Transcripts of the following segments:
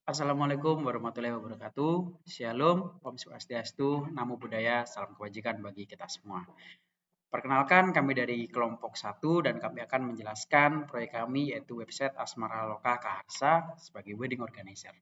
Assalamualaikum warahmatullahi wabarakatuh. Shalom, Om Swastiastu, Namo Buddhaya, salam kebajikan bagi kita semua. Perkenalkan, kami dari kelompok 1 dan kami akan menjelaskan proyek kami yaitu website Asmara Loka Kaharsa sebagai wedding organizer.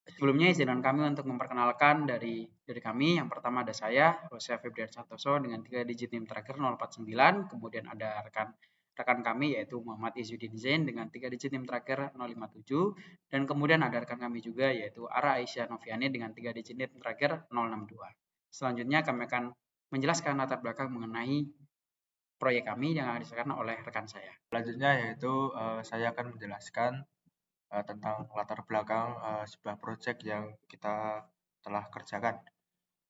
Sebelumnya izinkan kami untuk memperkenalkan dari kami. Yang pertama ada saya, Jose Febrian Santoso dengan 3 digit NIM terakhir 049. Kemudian ada rekan kami yaitu Muhammad Izzuddin Zain dengan 3 digit NIM terakhir 057. Dan kemudian ada rekan kami juga yaitu Ara Aisyah Noviani dengan 3 digit NIM terakhir 062. Selanjutnya kami akan menjelaskan latar belakang mengenai proyek kami yang akan disampaikan oleh rekan saya. Selanjutnya yaitu saya akan menjelaskan tentang latar belakang sebuah proyek yang kita telah kerjakan.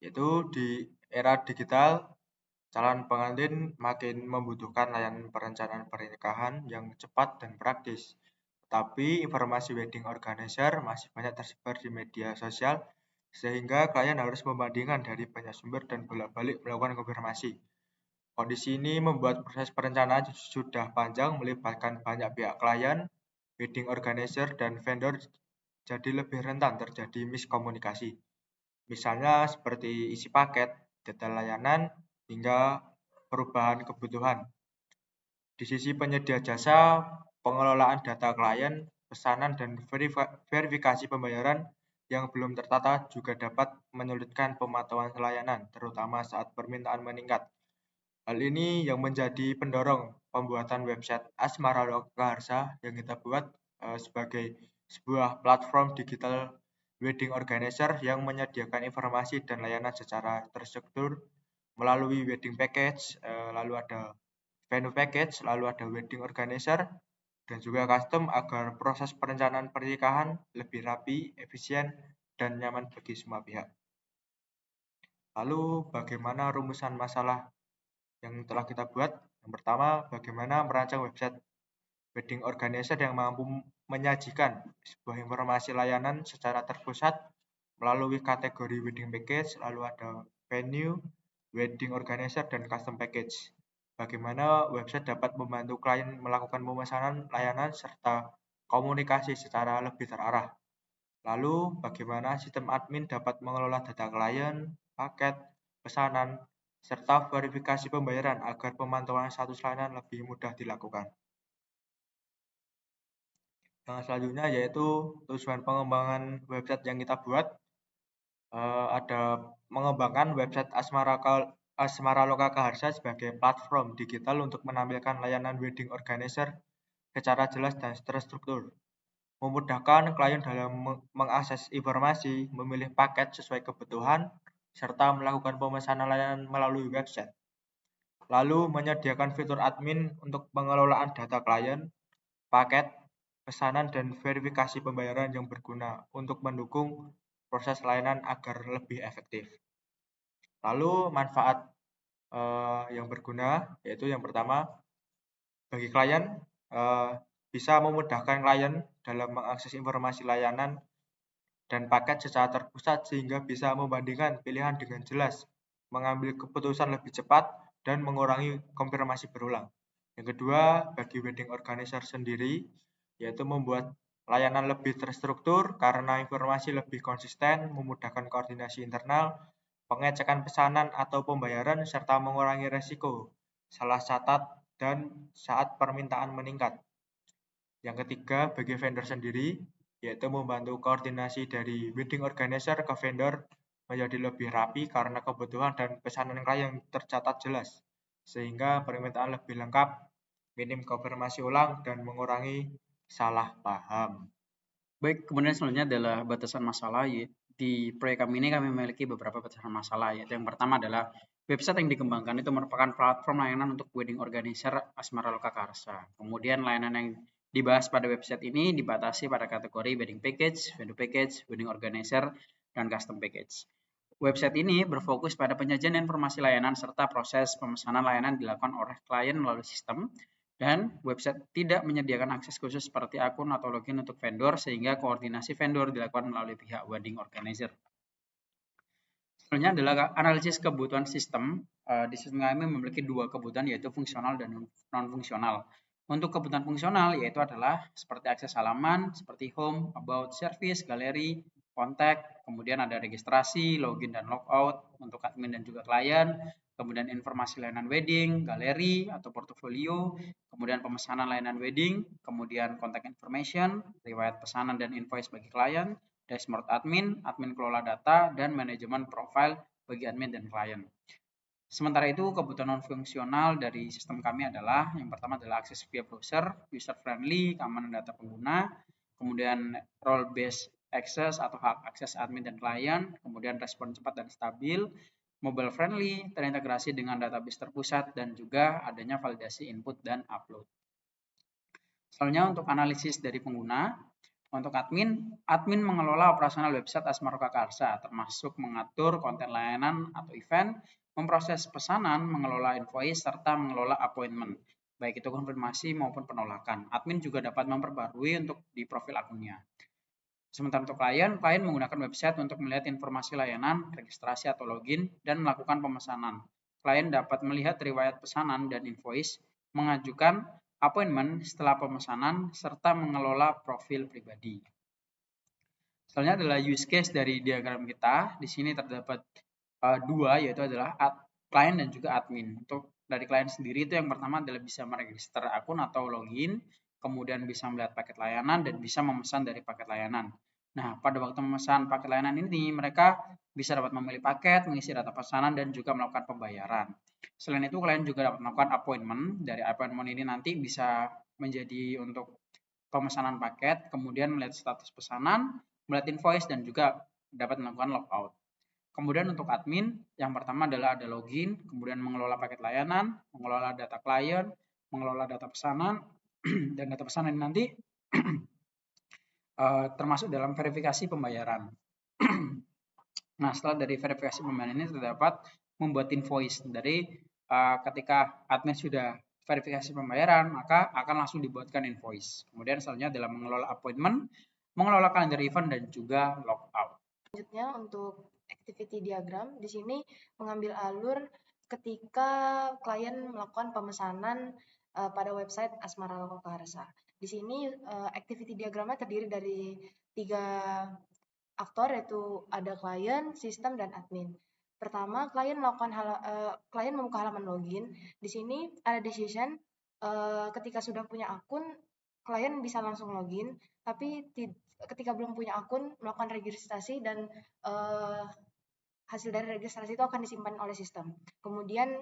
Yaitu di era digital, calon pengantin makin membutuhkan layanan perencanaan pernikahan yang cepat dan praktis. Tapi informasi wedding organizer masih banyak tersebar di media sosial, sehingga klien harus membandingkan dari banyak sumber dan bolak-balik melakukan konfirmasi. Kondisi ini membuat proses perencanaan sudah panjang, melibatkan banyak pihak klien, wedding organizer, dan vendor jadi lebih rentan terjadi miskomunikasi. Misalnya seperti isi paket, detail layanan, hingga perubahan kebutuhan. Di sisi penyedia jasa, pengelolaan data klien, pesanan, dan verifikasi pembayaran yang belum tertata juga dapat menyulitkan pemantauan layanan, terutama saat permintaan meningkat. Hal ini yang menjadi pendorong pembuatan website Asmara Loka Harsa yang kita buat sebagai sebuah platform digital wedding organizer yang menyediakan informasi dan layanan secara terstruktur melalui wedding package, lalu ada venue package, lalu ada wedding organizer, dan juga custom agar proses perencanaan pernikahan lebih rapi, efisien, dan nyaman bagi semua pihak. Lalu bagaimana rumusan masalah yang telah kita buat? Yang pertama, bagaimana merancang website wedding organizer yang mampu menyajikan sebuah informasi layanan secara terpusat melalui kategori wedding package, lalu ada venue, wedding organizer, dan custom package. Bagaimana website dapat membantu klien melakukan pemesanan layanan serta komunikasi secara lebih terarah. Lalu, bagaimana sistem admin dapat mengelola data klien, paket, pesanan, serta verifikasi pembayaran agar pemantauan status layanan lebih mudah dilakukan. Yang selanjutnya yaitu tujuan pengembangan website yang kita buat. Ada mengembangkan website Asmara Loka Kaharsa sebagai platform digital untuk menampilkan layanan wedding organizer secara jelas dan terstruktur. Memudahkan klien dalam mengakses informasi, memilih paket sesuai kebutuhan, serta melakukan pemesanan layanan melalui website. Lalu menyediakan fitur admin untuk pengelolaan data klien, paket, pesanan, dan verifikasi pembayaran yang berguna untuk mendukung proses layanan agar lebih efektif. Lalu manfaat yang berguna yaitu yang pertama, bagi klien bisa memudahkan klien dalam mengakses informasi layanan dan paket secara terpusat sehingga bisa membandingkan pilihan dengan jelas, mengambil keputusan lebih cepat, dan mengurangi konfirmasi berulang. Yang kedua, bagi wedding organizer sendiri, yaitu membuat layanan lebih terstruktur karena informasi lebih konsisten, memudahkan koordinasi internal, pengecekan pesanan atau pembayaran, serta mengurangi resiko salah catat dan saat permintaan meningkat. Yang ketiga, bagi vendor sendiri, yaitu membantu koordinasi dari wedding organizer ke vendor menjadi lebih rapi karena kebutuhan dan pesanan klien tercatat jelas, sehingga permintaan lebih lengkap, minim konfirmasi ulang, dan mengurangi salah paham. Baik, kemudian selanjutnya adalah batasan masalah. Di proyek kami ini kami memiliki beberapa batasan masalah, yaitu yang pertama adalah website yang dikembangkan itu merupakan platform layanan untuk wedding organizer Asmara Loka Karsa. Kemudian layanan yang dibahas pada website ini dibatasi pada kategori wedding package, venue package, wedding organizer, dan custom package. Website ini berfokus pada penyajian informasi layanan serta proses pemesanan layanan dilakukan oleh klien melalui sistem, dan website tidak menyediakan akses khusus seperti akun atau login untuk vendor sehingga koordinasi vendor dilakukan melalui pihak wedding organizer. Selanjutnya adalah analisis kebutuhan sistem. Di sistem kami memiliki dua kebutuhan yaitu fungsional dan non-fungsional. Untuk kebutuhan fungsional yaitu adalah seperti akses halaman, seperti home, about, service, galeri, kontak, kemudian ada registrasi, login dan logout untuk admin dan juga klien, kemudian informasi layanan wedding, galeri atau portofolio, kemudian pemesanan layanan wedding, kemudian contact information, riwayat pesanan dan invoice bagi klien, dashboard admin, admin kelola data, dan manajemen profile bagi admin dan klien. Sementara itu, kebutuhan non-fungsional dari sistem kami adalah yang pertama adalah akses via browser, user-friendly, keamanan data pengguna, kemudian role-based access atau hak akses admin dan klien, kemudian respon cepat dan stabil, mobile friendly, terintegrasi dengan database terpusat, dan juga adanya validasi input dan upload. Selanjutnya untuk analisis dari pengguna, untuk admin mengelola operasional website Asmaroka Karsa, termasuk mengatur konten layanan atau event, memproses pesanan, mengelola invoice, serta mengelola appointment, baik itu konfirmasi maupun penolakan. Admin juga dapat memperbarui untuk di profil akunnya. Sementara untuk klien menggunakan website untuk melihat informasi layanan, registrasi atau login, dan melakukan pemesanan. Klien dapat melihat riwayat pesanan dan invoice, mengajukan appointment setelah pemesanan, serta mengelola profil pribadi. Selanjutnya adalah use case dari diagram kita. Di sini terdapat dua, yaitu adalah klien dan juga admin. Untuk dari klien sendiri itu yang pertama adalah bisa meregister akun atau login, kemudian bisa melihat paket layanan dan bisa memesan dari paket layanan. Nah, pada waktu memesan paket layanan ini, mereka bisa dapat memilih paket, mengisi data pesanan, dan juga melakukan pembayaran. Selain itu, klien juga dapat melakukan appointment. Dari appointment ini nanti bisa menjadi untuk pemesanan paket, kemudian melihat status pesanan, melihat invoice, dan juga dapat melakukan logout. Kemudian untuk admin, yang pertama adalah ada login, kemudian mengelola paket layanan, mengelola data klien, mengelola data pesanan, dan data pesanan ini nanti termasuk dalam verifikasi pembayaran. Nah, setelah dari verifikasi pembayaran ini terdapat membuat invoice. Dari ketika admin sudah verifikasi pembayaran, maka akan langsung dibuatkan invoice. Kemudian selanjutnya adalah mengelola appointment, mengelola kalender event, dan juga logout. Selanjutnya untuk activity diagram, di sini mengambil alur ketika klien melakukan pemesanan pada website Asmaroka Karsa. Di sini activity diagramnya terdiri dari 3 aktor, yaitu ada klien, sistem, dan admin. Pertama, klien membuka halaman login. Di sini ada decision, ketika sudah punya akun, klien bisa langsung login, tapi ketika belum punya akun, melakukan registrasi dan hasil dari registrasi itu akan disimpan oleh sistem. Kemudian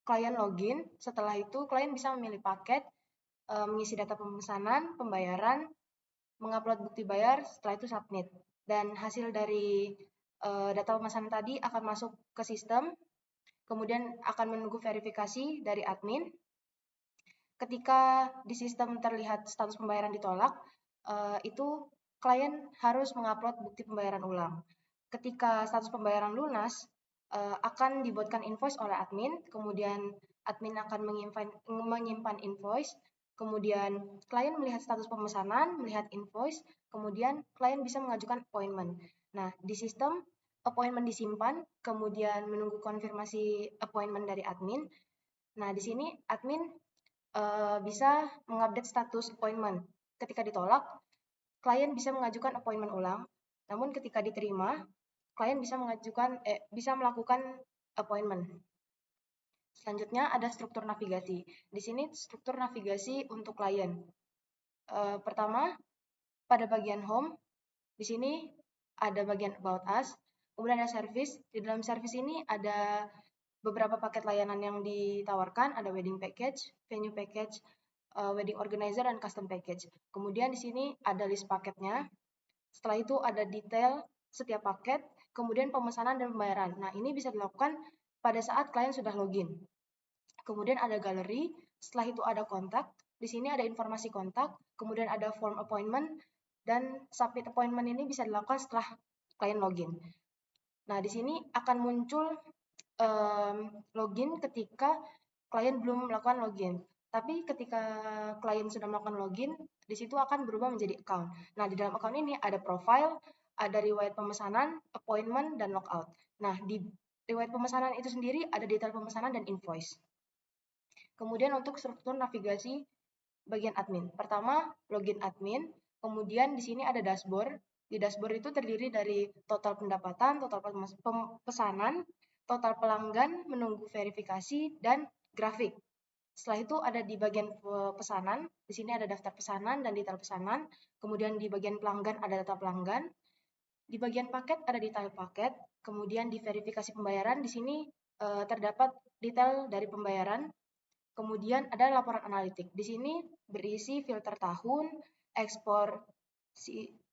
klien login, setelah itu klien bisa memilih paket, mengisi data pemesanan, pembayaran, mengupload bukti bayar, setelah itu submit. Dan hasil dari data pemesanan tadi akan masuk ke sistem, kemudian akan menunggu verifikasi dari admin. Ketika di sistem terlihat status pembayaran ditolak, itu klien harus mengupload bukti pembayaran ulang. Ketika status pembayaran lunas, akan dibuatkan invoice oleh admin, kemudian admin akan menyimpan invoice, kemudian klien melihat status pemesanan, melihat invoice, kemudian klien bisa mengajukan appointment. Nah, di sistem appointment disimpan, kemudian menunggu konfirmasi appointment dari admin. Nah, di sini admin bisa mengupdate status appointment. Ketika ditolak, klien bisa mengajukan appointment ulang. Namun ketika diterima, klien bisa melakukan appointment. Selanjutnya ada struktur navigasi. Di sini struktur navigasi untuk klien. Pertama, pada bagian home, di sini ada bagian about us, kemudian ada service. Di dalam service ini ada beberapa paket layanan yang ditawarkan, ada wedding package, venue package, wedding organizer, dan custom package. Kemudian di sini ada list paketnya. Setelah itu ada detail setiap paket, kemudian pemesanan dan pembayaran. Nah, ini bisa dilakukan pada saat klien sudah login. Kemudian ada galeri, setelah itu ada kontak. Di sini ada informasi kontak, kemudian ada form appointment, dan submit appointment ini bisa dilakukan setelah klien login. Nah, di sini akan muncul login ketika klien belum melakukan login. Tapi ketika klien sudah melakukan login, di situ akan berubah menjadi account. Nah, di dalam account ini ada profile, ada riwayat pemesanan, appointment, dan logout. Nah, di riwayat pemesanan itu sendiri ada detail pemesanan dan invoice. Kemudian untuk struktur navigasi bagian admin. Pertama, login admin, kemudian di sini ada dashboard. Di dashboard itu terdiri dari total pendapatan, total pesanan, total pelanggan, menunggu verifikasi, dan grafik. Setelah itu ada di bagian pesanan, di sini ada daftar pesanan dan detail pesanan. Kemudian di bagian pelanggan ada data pelanggan. Di bagian paket ada detail paket. Kemudian di verifikasi pembayaran di sini terdapat detail dari pembayaran. Kemudian ada laporan analitik. Di sini berisi filter tahun, ekspor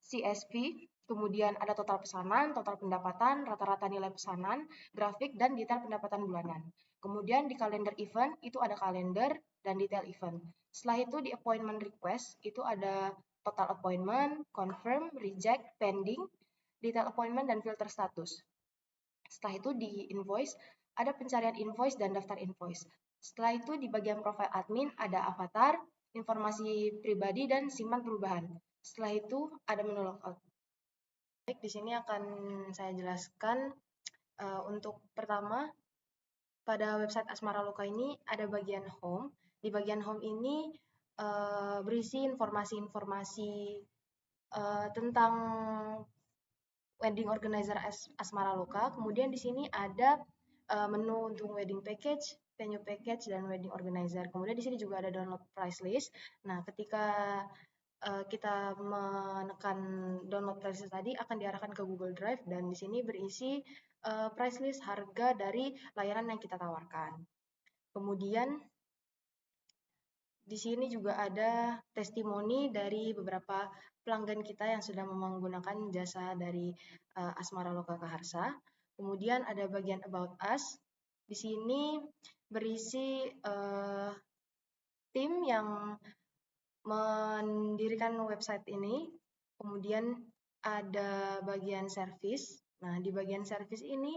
CSV, kemudian ada total pesanan, total pendapatan, rata-rata nilai pesanan, grafik, dan detail pendapatan bulanan. Kemudian di kalender event itu ada kalender dan detail event. Setelah itu di appointment request itu ada total appointment, confirm, reject, pending, detail appointment, dan filter status. Setelah itu di invoice ada pencarian invoice dan daftar invoice. Setelah itu di bagian profile admin ada avatar, informasi pribadi, dan simpan perubahan. Setelah itu ada menu logout. Baik, di sini akan saya jelaskan untuk pertama pada website Asmara Loka ini ada bagian home. Di bagian home ini berisi informasi-informasi tentang wedding organizer Asmara Loka. Kemudian di sini ada menu untuk wedding package, venue package, dan wedding organizer. Kemudian di sini juga ada download price list. Nah, ketika kita menekan download price list tadi akan diarahkan ke Google Drive dan di sini berisi price list harga dari layanan yang kita tawarkan. Kemudian di sini juga ada testimoni dari beberapa pelanggan kita yang sudah menggunakan jasa dari Asmara Loka Kaharsa. Kemudian ada bagian About Us. Di sini berisi tim yang mendirikan website ini. Kemudian ada bagian service. Nah, di bagian service ini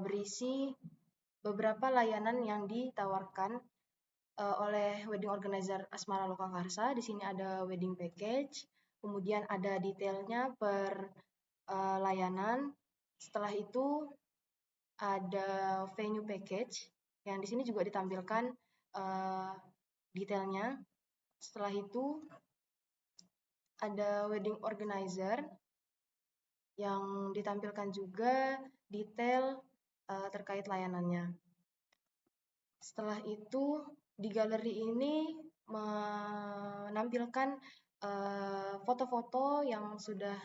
berisi beberapa layanan yang ditawarkan oleh wedding organizer Asmara Loka Karsa. Di sini ada wedding package, kemudian ada detailnya per layanan. Setelah itu ada venue package yang di sini juga ditampilkan detailnya. Setelah itu ada wedding organizer yang ditampilkan juga detail terkait layanannya. Setelah itu di galeri ini menampilkan foto-foto yang sudah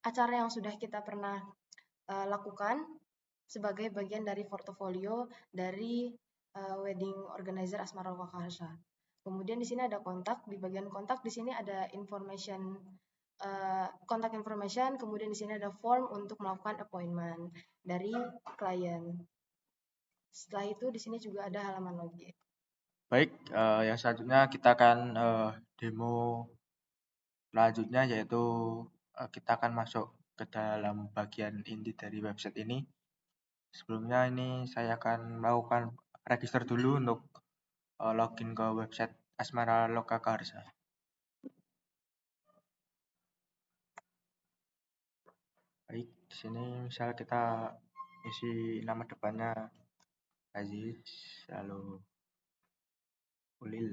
acara yang sudah kita pernah lakukan sebagai bagian dari portofolio dari wedding organizer Asmara Loka Kaharsa. Kemudian di sini ada kontak, di bagian kontak di sini ada kontak information, kemudian di sini ada form untuk melakukan appointment dari klien. Setelah itu di sini juga ada halaman login. Baik, yang selanjutnya kita akan demo selanjutnya, yaitu kita akan masuk ke dalam bagian inti dari website ini. Sebelumnya ini saya akan melakukan register dulu untuk login ke website Asmara Loka Kaharsa. Baik, di sini misal kita isi nama depannya Aziz, lalu Ulil,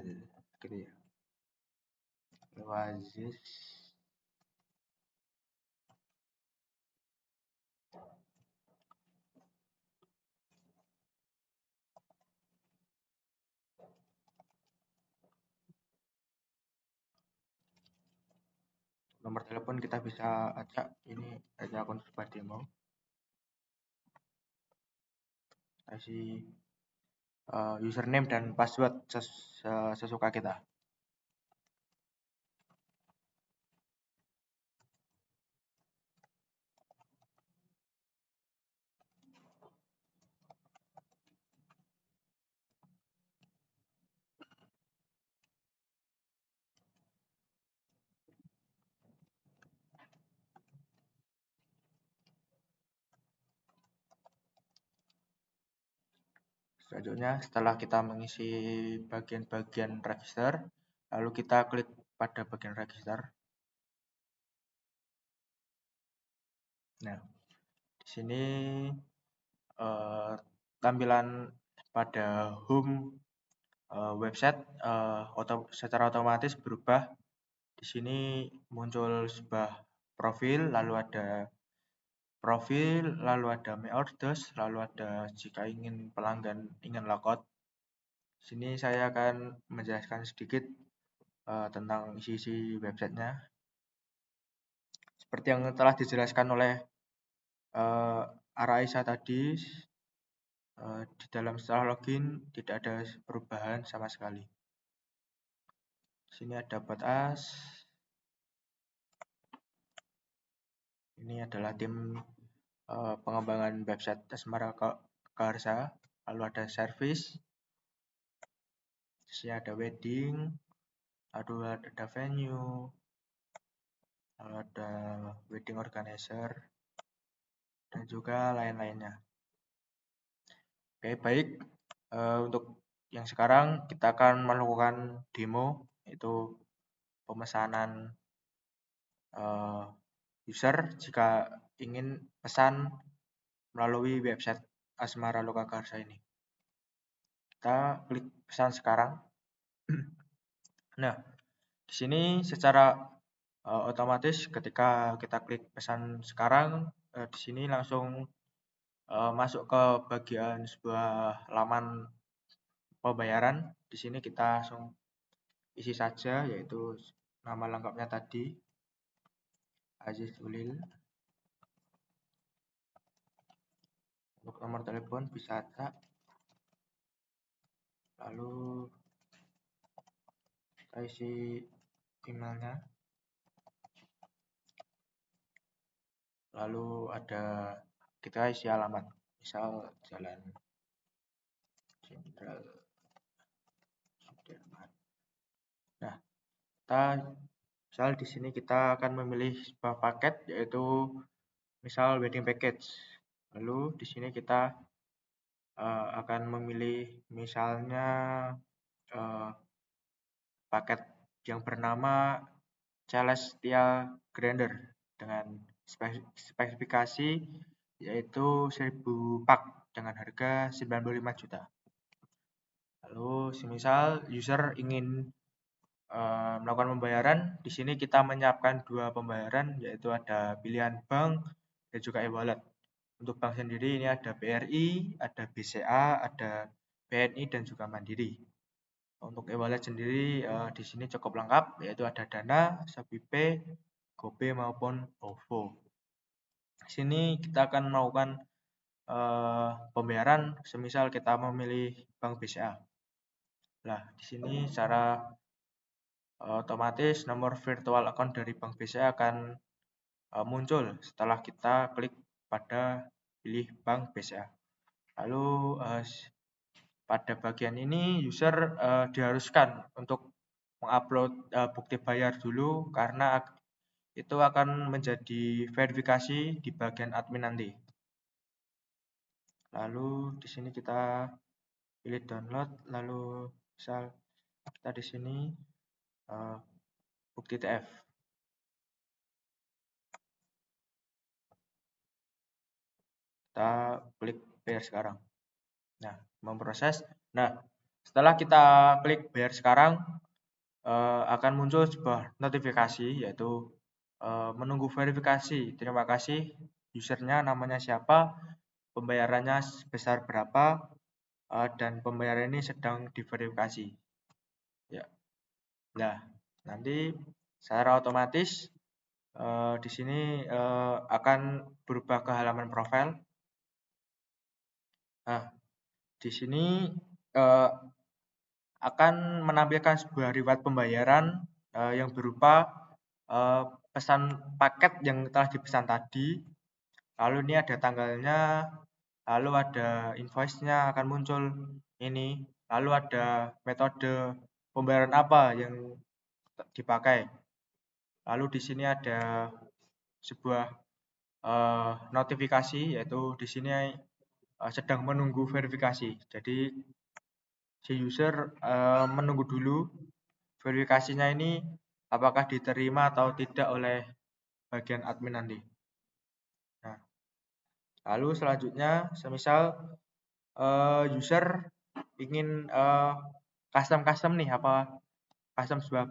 gitu ya. Lalu Aziz. Nomor telepon kita bisa acak, ini ada akun sebuah demo. Kasih username dan password sesuka kita. Selanjutnya, setelah kita mengisi bagian-bagian register, lalu kita klik pada bagian register. Nah, di sini tampilan pada home website secara otomatis berubah. Di sini muncul sebuah profil, lalu ada my orders, lalu ada jika pelanggan ingin logout. Di sini saya akan menjelaskan sedikit tentang isi-isi websitenya. Seperti yang telah dijelaskan oleh Araisa tadi, di dalam setelah login tidak ada perubahan sama sekali. Di sini ada about us. Ini adalah tim pengembangan website Asmara Karsa. Lalu ada service. Di sini ada wedding. Lalu ada venue. Lalu ada wedding organizer. Dan juga lain-lainnya. Oke, baik. Untuk yang sekarang kita akan melakukan demo, yaitu pemesanan user jika ingin pesan melalui website Asmara Lokakarsa ini. Kita klik pesan sekarang. Nah, di sini secara otomatis ketika kita klik pesan sekarang, di sini langsung masuk ke bagian sebuah laman pembayaran. Di sini kita langsung isi saja, yaitu nama lengkapnya tadi, Aziz Ulil. Untuk nomor telepon bisa tak. Lalu kita isi emailnya. Lalu kita isi alamat, misal Jalan Jenderal Sudirman. Nah, misal di sini kita akan memilih sebuah paket, yaitu misal wedding package. Lalu di sini kita akan memilih misalnya paket yang bernama Celestial Grander dengan spesifikasi yaitu 1000 pak dengan harga 95 juta. Lalu semisal user ingin melakukan pembayaran, di sini kita menyiapkan 2 pembayaran, yaitu ada pilihan bank dan juga e-wallet. Untuk bank sendiri ini ada BRI, ada BCA, ada BNI dan juga Mandiri. Untuk e-wallet sendiri di sini cukup lengkap, yaitu ada Dana, ShabiPay, GoPay maupun OVO. Di sini kita akan melakukan pembayaran semisal kita memilih bank BCA. Nah, di sini secara otomatis nomor virtual account dari bank BCA akan muncul setelah kita klik pada pilih bank BCA. Lalu pada bagian ini user diharuskan untuk mengupload bukti bayar dulu karena itu akan menjadi verifikasi di bagian admin nanti. Lalu di sini kita pilih download, lalu misal kita di sini bukti TF. Kita klik bayar sekarang. Nah, memproses. Nah, setelah kita klik bayar sekarang, akan muncul sebuah notifikasi, yaitu menunggu verifikasi. Terima kasih, usernya namanya siapa, pembayarannya sebesar berapa, dan pembayaran ini sedang diverifikasi. Ya. Nah, nanti secara otomatis di sini akan berubah ke halaman profil. Nah, di sini akan menampilkan sebuah reward pembayaran yang berupa pesan paket yang telah dipesan tadi. Lalu ini ada tanggalnya, lalu ada invoice-nya akan muncul ini, lalu ada metode pembayaran apa yang dipakai. Lalu di sini ada sebuah notifikasi, yaitu di sini sedang menunggu verifikasi. Jadi si user menunggu dulu verifikasinya ini apakah diterima atau tidak oleh bagian admin nanti. Nah, lalu selanjutnya semisal user ingin custom nih, custom sebuah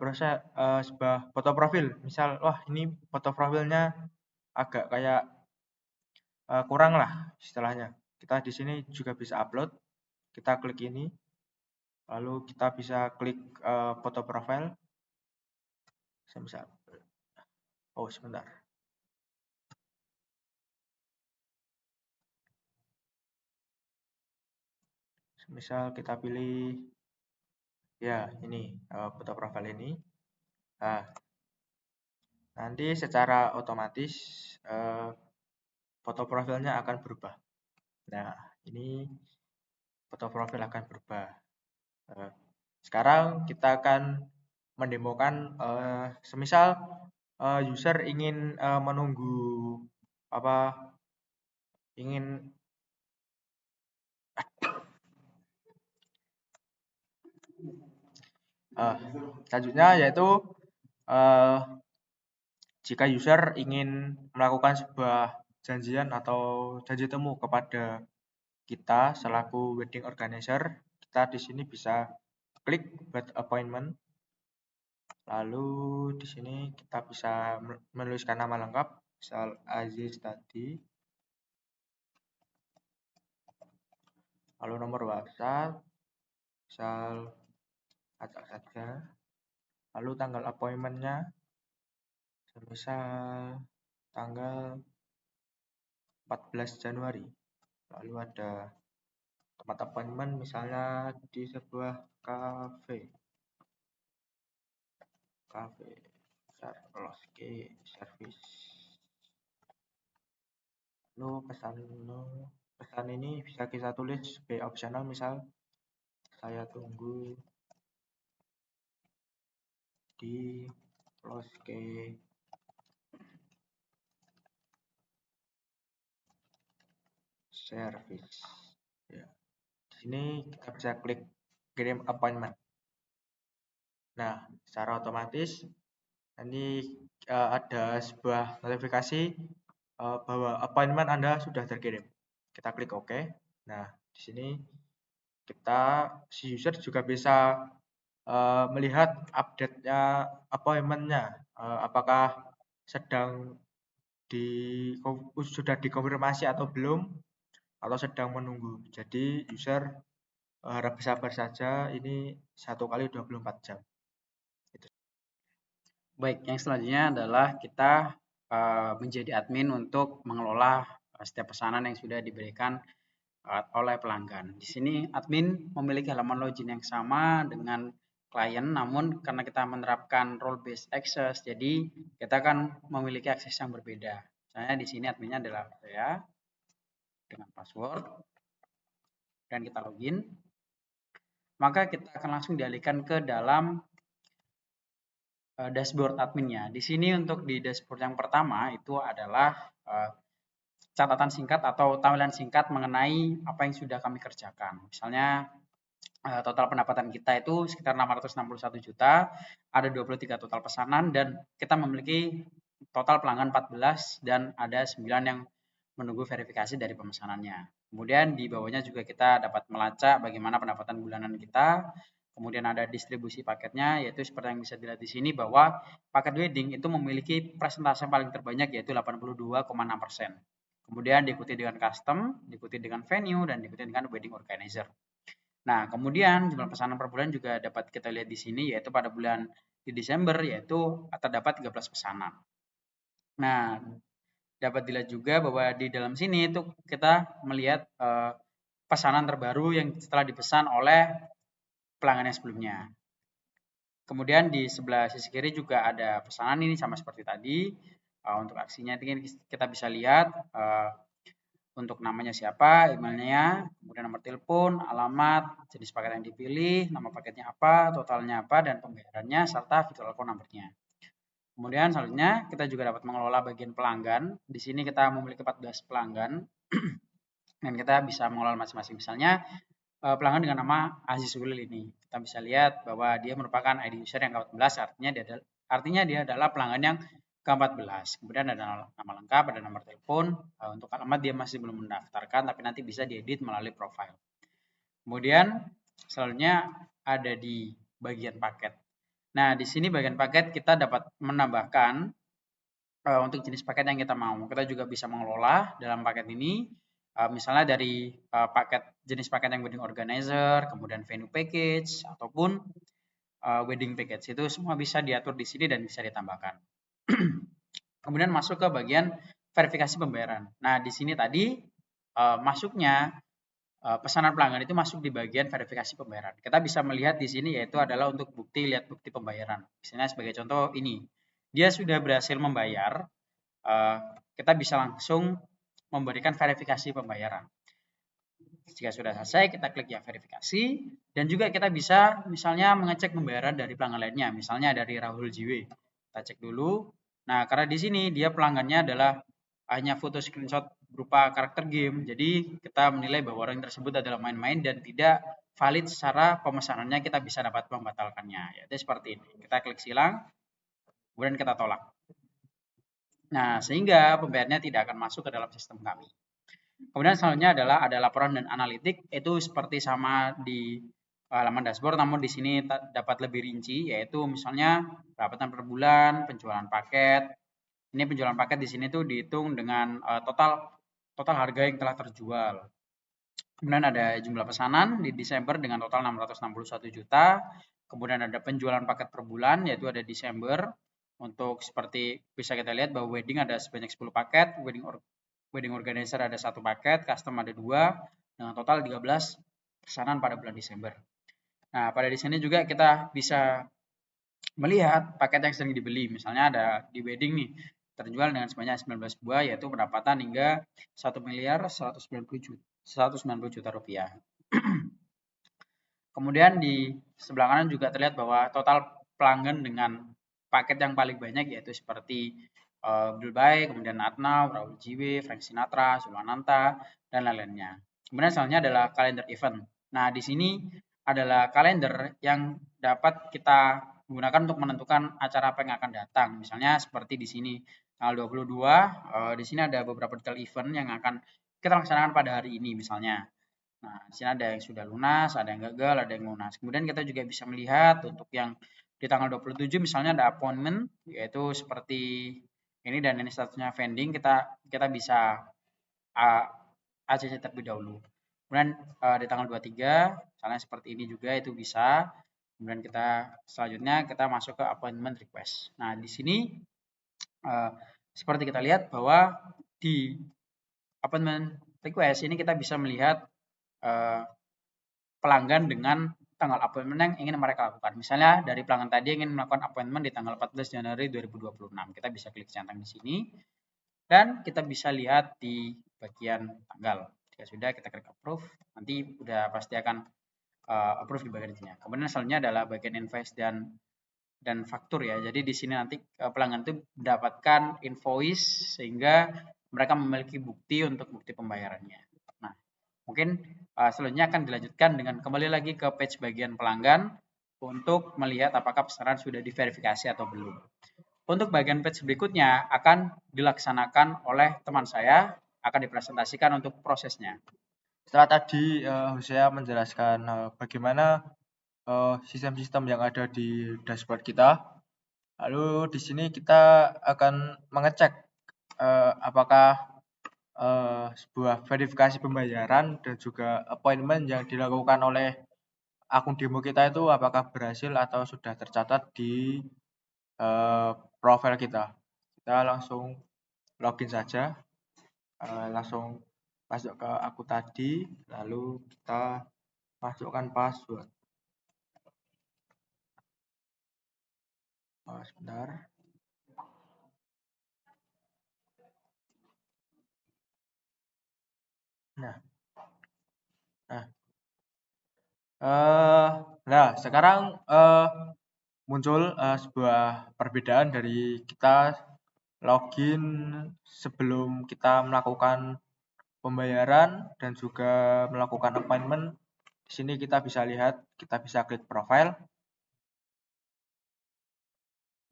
foto profil. Misal, wah ini foto profilnya agak kayak kurang lah istilahnya. Kita di sini juga bisa upload. Kita klik ini, lalu kita bisa klik foto profile. Oh sebentar. Misal kita pilih ya ini foto profile ini. Nah, nanti secara otomatis foto profilnya akan berubah. Nah, ini foto profil akan berubah. Sekarang kita akan mendemokan semisal user ingin menunggu ingin selanjutnya yaitu jika user ingin melakukan sebuah janjian atau janji temu kepada kita selaku wedding organizer, kita di sini bisa klik buat appointment. Lalu di sini kita bisa menuliskan nama lengkap, misal Aziz tadi. Lalu nomor WhatsApp, misal acak saja. Lalu tanggal appointment-nya, misal tanggal 14 Januari. Lalu ada tempat appointment misalnya di sebuah cafe service. Lalu pesan ini bisa kita tulis sebagai optional, misal saya tunggu di Loske service. Ya. Di sini kita bisa klik kirim appointment. Nah, secara otomatis nanti ada sebuah notifikasi bahwa appointment Anda sudah terkirim. Kita klik OK. Nah, di sini si user juga bisa melihat update-nya appointment-nya, apakah sudah dikonfirmasi atau belum, atau sedang menunggu. Jadi user harap bersabar saja, ini 1 kali 24 jam. Baik, yang selanjutnya adalah kita menjadi admin untuk mengelola setiap pesanan yang sudah diberikan oleh pelanggan. Di sini admin memiliki halaman login yang sama dengan klien, namun karena kita menerapkan role based access, jadi kita akan memiliki akses yang berbeda. Misalnya di sini adminnya adalah saya dengan password dan kita login, maka kita akan langsung dialihkan ke dalam dashboard adminnya. Di sini untuk di dashboard yang pertama itu adalah catatan singkat atau tampilan singkat mengenai apa yang sudah kami kerjakan. Misalnya total pendapatan kita itu sekitar 661 juta, ada 23 total pesanan dan kita memiliki total pelanggan 14 dan ada 9 yang menunggu verifikasi dari pemesanannya. Kemudian di bawahnya juga kita dapat melacak bagaimana pendapatan bulanan kita. Kemudian ada distribusi paketnya, yaitu seperti yang bisa dilihat di sini bahwa paket wedding itu memiliki persentase paling terbanyak yaitu 82,6%. Kemudian diikuti dengan custom, diikuti dengan venue, dan diikuti dengan wedding organizer. Nah, kemudian jumlah pesanan per bulan juga dapat kita lihat di sini, yaitu pada bulan di Desember, yaitu terdapat 13 pesanan. Nah, dapat dilihat juga bahwa di dalam sini itu kita melihat pesanan terbaru yang setelah dipesan oleh pelanggan yang sebelumnya. Kemudian di sebelah sisi kiri juga ada pesanan ini sama seperti tadi. Untuk aksinya kita bisa lihat untuk namanya siapa, emailnya, kemudian nomor telepon, alamat, jenis paket yang dipilih, nama paketnya apa, totalnya apa, dan pembayarannya, serta virtual phone number-nya. Kemudian selanjutnya kita juga dapat mengelola bagian pelanggan. Di sini kita memiliki 14 pelanggan dan kita bisa mengelola masing-masing. Misalnya pelanggan dengan nama Aziz Ulil ini, kita bisa lihat bahwa dia merupakan ID user yang ke-14, artinya dia adalah pelanggan yang ke-14. Kemudian ada nama lengkap, ada nomor telepon. Untuk alamat dia masih belum mendaftarkan, tapi nanti bisa diedit melalui profile. Kemudian selanjutnya ada di bagian paket. Nah, di sini bagian paket kita dapat menambahkan untuk jenis paket yang kita mau. Kita juga bisa mengelola dalam paket ini, misalnya dari jenis paket yang wedding organizer, kemudian venue package, ataupun wedding package. Itu semua bisa diatur di sini dan bisa ditambahkan. Kemudian masuk ke bagian verifikasi pembayaran. Nah, di sini tadi masuknya pesanan pelanggan itu masuk di bagian verifikasi pembayaran. Kita bisa melihat di sini yaitu adalah untuk lihat bukti pembayaran. Misalnya sebagai contoh ini, dia sudah berhasil membayar, kita bisa langsung memberikan verifikasi pembayaran. Jika sudah selesai, kita klik yang verifikasi, dan juga kita bisa misalnya mengecek pembayaran dari pelanggan lainnya, misalnya dari Rahul JW. Kita cek dulu. Nah, karena di sini dia pelanggannya adalah hanya foto screenshot berupa karakter game, jadi kita menilai bahwa orang tersebut adalah main-main dan tidak valid secara pemesanannya, kita bisa dapat membatalkannya. Yaitu seperti ini. Kita klik silang, kemudian kita tolak. Nah, sehingga pembayarannya tidak akan masuk ke dalam sistem kami. Kemudian selanjutnya adalah ada laporan dan analitik, itu seperti sama di halaman dashboard, namun di sini dapat lebih rinci, yaitu misalnya pendapatan per bulan, penjualan paket. Ini penjualan paket di sini tuh dihitung dengan total harga yang telah terjual. Kemudian ada jumlah pesanan di Desember dengan total 661 juta. Kemudian ada penjualan paket per bulan, yaitu ada Desember. Untuk seperti bisa kita lihat bahwa wedding ada sebanyak 10 paket, wedding organizer ada 1 paket, custom ada 2, dengan total 13 pesanan pada bulan Desember. Nah, pada di sini juga kita bisa melihat paket yang sering dibeli. Misalnya ada di wedding nih, terjual dengan sebanyak 19 buah, yaitu pendapatan hingga 1.190 juta rupiah. Kemudian di sebelah kanan juga terlihat bahwa total pelanggan dengan paket yang paling banyak yaitu seperti Bilbay, kemudian Atnau, Raul JW, Frank Sinatra, Sulananta, dan lain-lainnya. Kemudian selanjutnya adalah kalender event. Nah, di sini adalah kalender yang dapat kita gunakan untuk menentukan acara apa yang akan datang. Misalnya seperti di sini tanggal 22, di sini ada beberapa detail event yang akan kita laksanakan pada hari ini misalnya. Nah, di sini ada yang sudah lunas, ada yang gagal, ada yang lunas. Kemudian kita juga bisa melihat untuk yang di tanggal 27 misalnya ada appointment, yaitu seperti ini dan ini statusnya pending, kita bisa ACC terlebih dahulu. Kemudian di tanggal 23, misalnya seperti ini juga itu bisa. Kemudian kita selanjutnya kita masuk ke appointment request. Nah, di sini seperti kita lihat bahwa di appointment request ini kita bisa melihat pelanggan dengan tanggal appointment yang ingin mereka lakukan. Misalnya dari pelanggan tadi ingin melakukan appointment di tanggal 14 Januari 2026. Kita bisa klik centang di sini dan kita bisa lihat di bagian tanggal. Jika sudah kita klik approve, nanti udah pasti akan approve di bagian sini. Kemudian selanjutnya adalah bagian invoice dan faktur ya. Jadi di sini nanti pelanggan itu mendapatkan invoice sehingga mereka memiliki bukti untuk bukti pembayarannya. Nah, mungkin selanjutnya akan dilanjutkan dengan kembali lagi ke page bagian pelanggan untuk melihat apakah pesanan sudah diverifikasi atau belum. Untuk bagian page berikutnya akan dilaksanakan oleh teman saya, akan dipresentasikan untuk prosesnya. Setelah tadi saya menjelaskan bagaimana sistem-sistem yang ada di dashboard kita, lalu di sini kita akan mengecek apakah sebuah verifikasi pembayaran dan juga appointment yang dilakukan oleh akun demo kita itu apakah berhasil atau sudah tercatat di profil kita. Kita langsung login saja, langsung masuk ke akun tadi, lalu kita masukkan password. Sebentar. Nah, sekarang muncul sebuah perbedaan dari kita login sebelum kita melakukan pembayaran dan juga melakukan appointment. Di sini kita bisa lihat, kita bisa klik profile.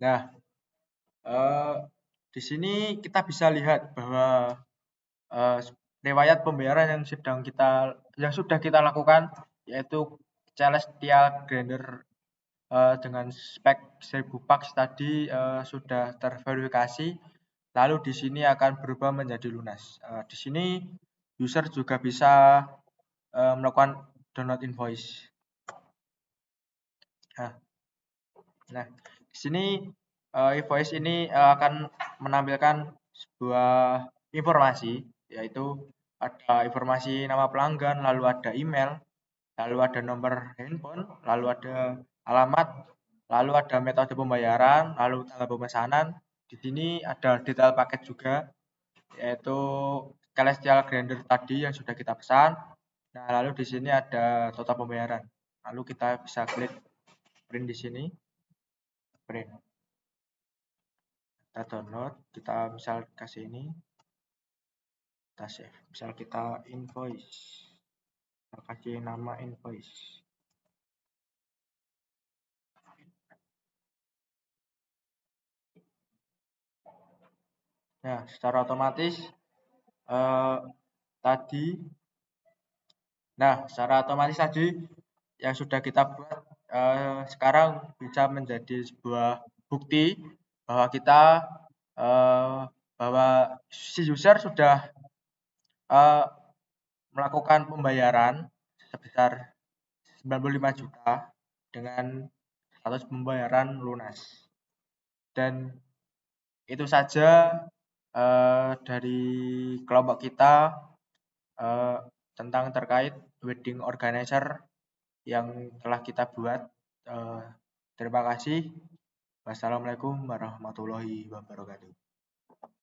Nah, di sini kita bisa lihat bahwa riwayat pembayaran yang sudah kita lakukan yaitu Celestial Grinder dengan spek 1000 pax tadi sudah terverifikasi, lalu di sini akan berubah menjadi lunas. Di sini user juga bisa melakukan download invoice. Nah, di sini invoice ini akan menampilkan sebuah informasi, yaitu ada informasi nama pelanggan, lalu ada email, lalu ada nomor handphone, lalu ada alamat, lalu ada metode pembayaran, lalu tanggal pemesanan. Di sini ada detail paket juga, yaitu Celestial Grinder tadi yang sudah kita pesan. Nah, lalu di sini ada total pembayaran. Lalu kita bisa klik print di sini. Print. Kita download, kita misal kasih ini, kita save. Misal kita invoice, kita kasih nama invoice. Nah, secara otomatis tadi yang sudah kita buat sekarang bisa menjadi sebuah bukti bahwa bahwa si user sudah melakukan pembayaran sebesar 95 juta dengan status pembayaran lunas. Dan itu saja dari kelompok kita tentang terkait wedding organizer yang telah kita buat. Terima kasih. Wassalamualaikum warahmatullahi wabarakatuh.